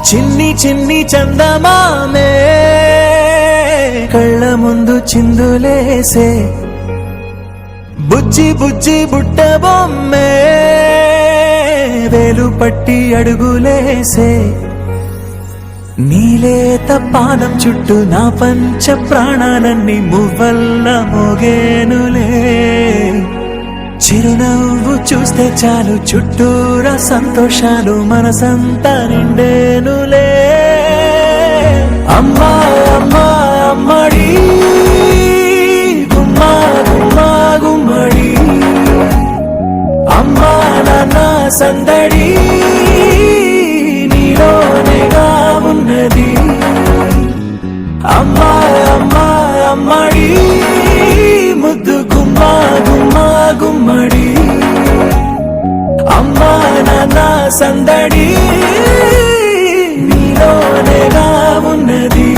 చిన్ని చిన్ని చందమామే కళ్ళ ముందు చిందులేసే బుజ్జి బుజ్జి బుట్ట బొమ్మే వేలు పట్టి అడుగులేసే నీలేత పానం చుట్టూ నా పంచ ప్రాణాలన్నీ మువ్వల్ల మోగేనులే చిరునవ్వు చూస్తే చాలు చుట్టూరా సంతోషాలు మనసంతా నిండేనులే అమ్మా అమ్మా అమ్మడి గుమ్మా గుమ్మా గుమ్మడి అమ్మా నాన్న సందడి నీలోనేగా ఉన్నది అమ్మా అమ్మా అమ్మడి ముద్దు గుమ్మా గుమ్మా గుమ్మడి అమ్మా నాన్న సందడి నీలోనేగా ఉన్నది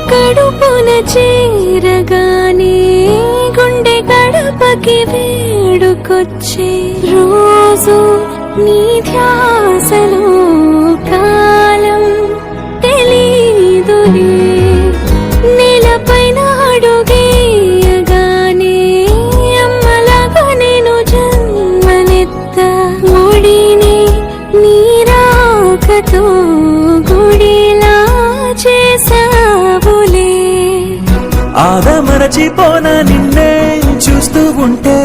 కడుపున చేరగానే గుండె గడపకి వేడుకొచ్చే రోజు నీ ధ్యాసలో కాలం తెలీదులే నేలపైన అడుగేయగానే అమ్మలాగా నేను జన్మనెత్త ఒడిని నీ రాకతో గుడిలా చేసావులే ఆదమరచిపోనా నిన్నే చూస్తూ ఉంటే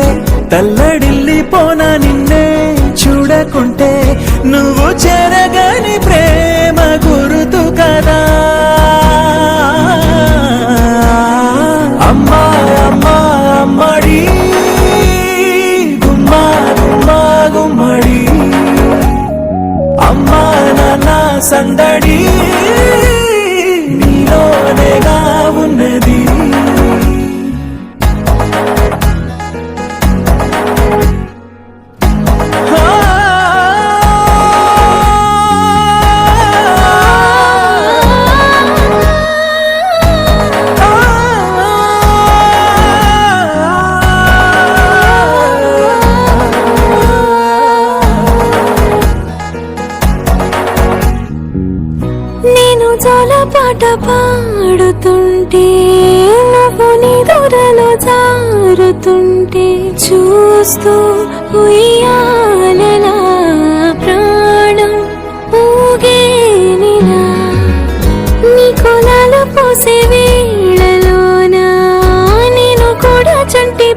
తల్లడిల్లిపోనా నిన్నే చూడకుంటే నువ్వు చెరగని ప్రేమ గురుతు కదా అమ్మా అమ్మా అమ్మడి గుమ్మా గుమ్మా గుమ్మడి అమ్మా నాన్న సందడి నీలోనేగా ఉన్నది నేను జోలపాట పాడుతుంటే నువ్వు నీ దూరలో జారుతుంటే చూస్తూ ఉయ్యాలలా ప్రాణం ఊగేనిలా నీ కొలాలు పోసే వేళలోనా నేను కూడా చంటి